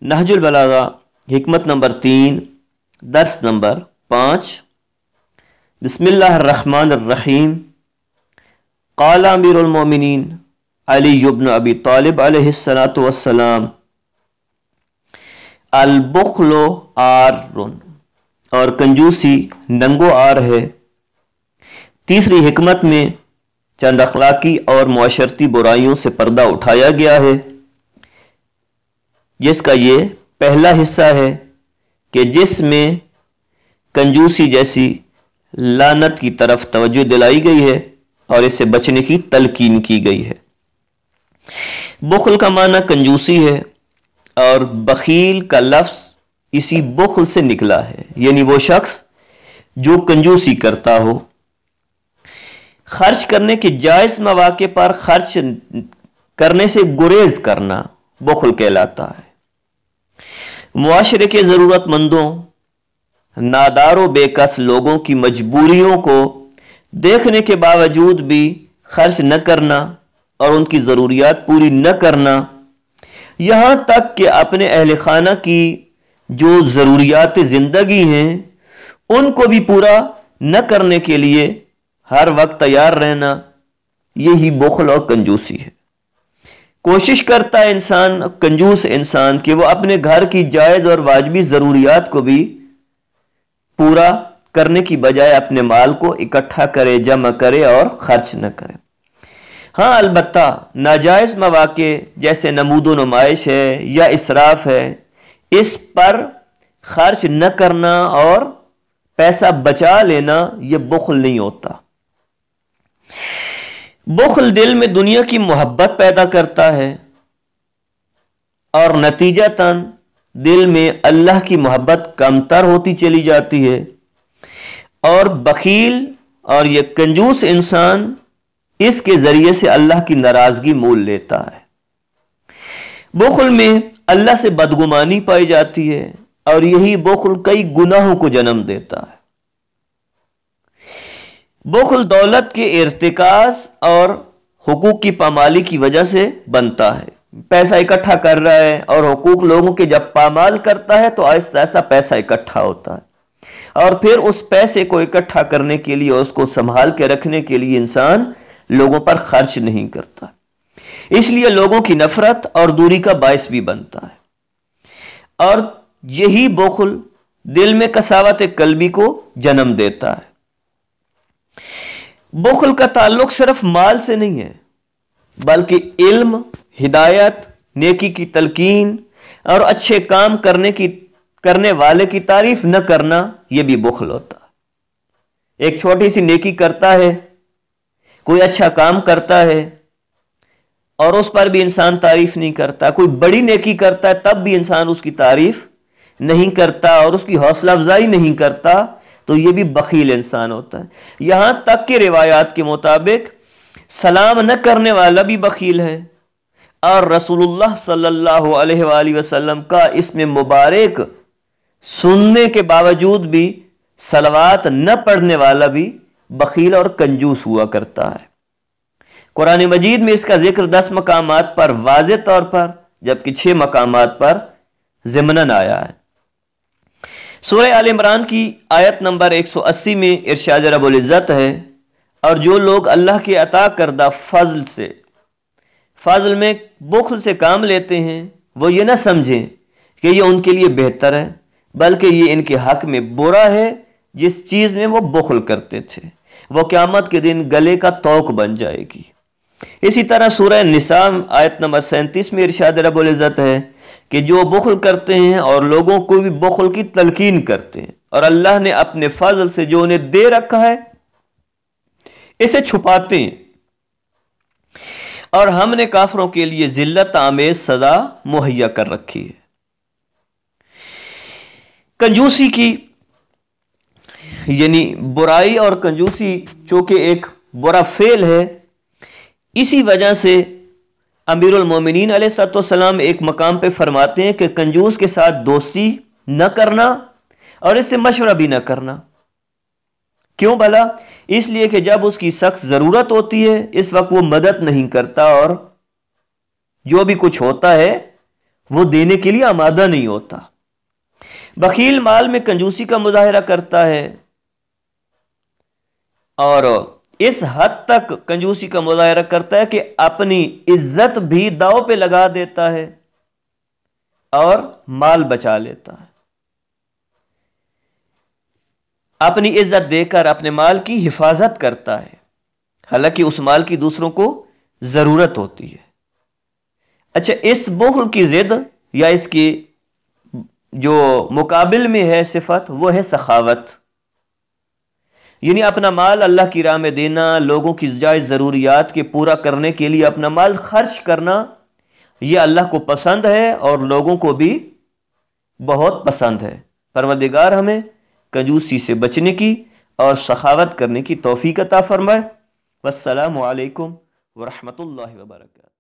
نہج البلاغہ حکمت نمبر 3 درس نمبر 5۔ بسم اللہ الرحمن الرحیم۔ قال امیر المومنین علی بن ابی طالب علیہ الصلاۃ والسلام البخل عار، اور کنجوسی ننگو آر ہے۔ تیسری حکمت میں چند اخلاقی اور معاشرتی برائیوں سے پردہ اٹھایا گیا ہے، جس کا یہ پہلا حصہ ہے کہ جس میں کنجوسی جیسی لعنت کی طرف توجہ دلائی گئی ہے اور اس سے بچنے کی تلقین کی گئی ہے۔ بخل کا معنی کنجوسی ہے اور بخیل کا لفظ اسی بخل سے نکلا ہے، یعنی وہ شخص جو کنجوسی کرتا ہو۔ خرچ کرنے کے جائز مواقع پر خرچ کرنے سے گریز کرنا بخل کہلاتا ہے۔ معاشرے کے ضرورت مندوں، نادار و بے کس لوگوں کی مجبوریوں کو دیکھنے کے باوجود بھی خرچ نہ کرنا اور ان کی ضروریات پوری نہ کرنا، یہاں تک کہ اپنے اہل خانہ کی جو ضروریات زندگی ہیں ان کو بھی پورا نہ کرنے کے لیے ہر وقت تیار رہنا، یہی بخل اور کنجوسی ہے۔ کوشش کرتا ہے کنجوس انسان کہ وہ اپنے گھر کی جائز اور واجبی ضروریات کو بھی پورا کرنے کی بجائے اپنے مال کو اکٹھا کرے، جمع کرے اور خرچ نہ کرے۔ ہاں، البتہ ناجائز مواقع جیسے نمود و نمائش ہے یا اسراف ہے، اس پر خرچ نہ کرنا اور پیسہ بچا لینا یہ بخل نہیں ہوتا۔ بخل دل میں دنیا کی محبت پیدا کرتا ہے اور نتیجتاً دل میں اللہ کی محبت کمتر ہوتی چلی جاتی ہے، اور بخیل اور یہ کنجوس انسان اس کے ذریعے سے اللہ کی ناراضگی مول لیتا ہے۔ بخل میں اللہ سے بدگمانی پائی جاتی ہے اور یہی بخل کئی گناہوں کو جنم دیتا ہے۔ بخل دولت کے ارتکاز اور حقوق کی پامالی کی وجہ سے بنتا ہے۔ پیسہ اکٹھا کر رہا ہے اور حقوق لوگوں کے جب پامال کرتا ہے تو آہستہ آہستہ پیسہ اکٹھا ہوتا ہے، اور پھر اس پیسے کو اکٹھا کرنے کے لیے، اس کو سنبھال کے رکھنے کے لیے انسان لوگوں پر خرچ نہیں کرتا، اس لیے لوگوں کی نفرت اور دوری کا باعث بھی بنتا ہے، اور یہی بخل دل میں قساوت قلبی کو جنم دیتا ہے۔ بخل کا تعلق صرف مال سے نہیں ہے، بلکہ علم، ہدایت، نیکی کی تلقین اور اچھے کام کرنے والے کی تعریف نہ کرنا، یہ بھی بخل ہوتا ہے۔ ایک چھوٹی سی نیکی کرتا ہے، کوئی اچھا کام کرتا ہے اور اس پر بھی انسان تعریف نہیں کرتا، کوئی بڑی نیکی کرتا ہے تب بھی انسان اس کی تعریف نہیں کرتا اور اس کی حوصلہ افزائی نہیں کرتا، تو یہ بھی بخیل انسان ہوتا ہے۔ یہاں تک کہ روایات کے مطابق سلام نہ کرنے والا بھی بخیل ہے، اور رسول اللہ صلی اللہ علیہ وآلہ وسلم کا اسم مبارک سننے کے باوجود بھی صلوات نہ پڑھنے والا بھی بخیل اور کنجوس ہوا کرتا ہے۔ قرآن مجید میں اس کا ذکر 10 مقامات پر واضح طور پر، جبکہ 6 مقامات پر ضمناً آیا ہے۔ سورہ آل عمران کی آیت نمبر 180 میں ارشاد رب العزت ہے، اور جو لوگ اللہ کے عطا کردہ فضل میں بخل سے کام لیتے ہیں، وہ یہ نہ سمجھیں کہ یہ ان کے لیے بہتر ہے، بلکہ یہ ان کے حق میں برا ہے۔ جس چیز میں وہ بخل کرتے تھے وہ قیامت کے دن گلے کا توق بن جائے گی۔ اسی طرح سورہ نساء آیت نمبر 37 میں ارشاد رب العزت ہے کہ جو بخل کرتے ہیں اور لوگوں کو بھی بخل کی تلقین کرتے ہیں، اور اللہ نے اپنے فضل سے جو انہیں دے رکھا ہے اسے چھپاتے ہیں، اور ہم نے کافروں کے لیے ذلت آمیز سزا مہیا کر رکھی ہے۔ کنجوسی کی یعنی برائی اور کنجوسی چونکہ ایک برا فعل ہے، اسی وجہ سے امیر المومنین علیہ السلام ایک مقام پہ فرماتے ہیں کہ کنجوس کے ساتھ دوستی نہ کرنا اور اس سے مشورہ بھی نہ کرنا۔ کیوں بھلا؟ اس لیے کہ جب اس کی سخت ضرورت ہوتی ہے اس وقت وہ مدد نہیں کرتا، اور جو بھی کچھ ہوتا ہے وہ دینے کے لیے آمادہ نہیں ہوتا۔ بخیل مال میں کنجوسی کا مظاہرہ کرتا ہے، اور اس حد تک کنجوسی کا مظاہرہ کرتا ہے کہ اپنی عزت بھی داؤ پہ لگا دیتا ہے اور مال بچا لیتا ہے۔ اپنی عزت دے کر اپنے مال کی حفاظت کرتا ہے، حالانکہ اس مال کی دوسروں کو ضرورت ہوتی ہے۔ اچھا، اس بخل کی ضد یا اس کی جو مقابل میں ہے صفت، وہ ہے سخاوت، یعنی اپنا مال اللہ کی راہ میں دینا، لوگوں کی جائز ضروریات کے پورا کرنے کے لیے اپنا مال خرچ کرنا، یہ اللہ کو پسند ہے اور لوگوں کو بھی بہت پسند ہے۔ پروردگار ہمیں کنجوسی سے بچنے کی اور سخاوت کرنے کی توفیق عطا فرمائے۔ والسلام علیکم ورحمۃ اللہ وبرکاتہ۔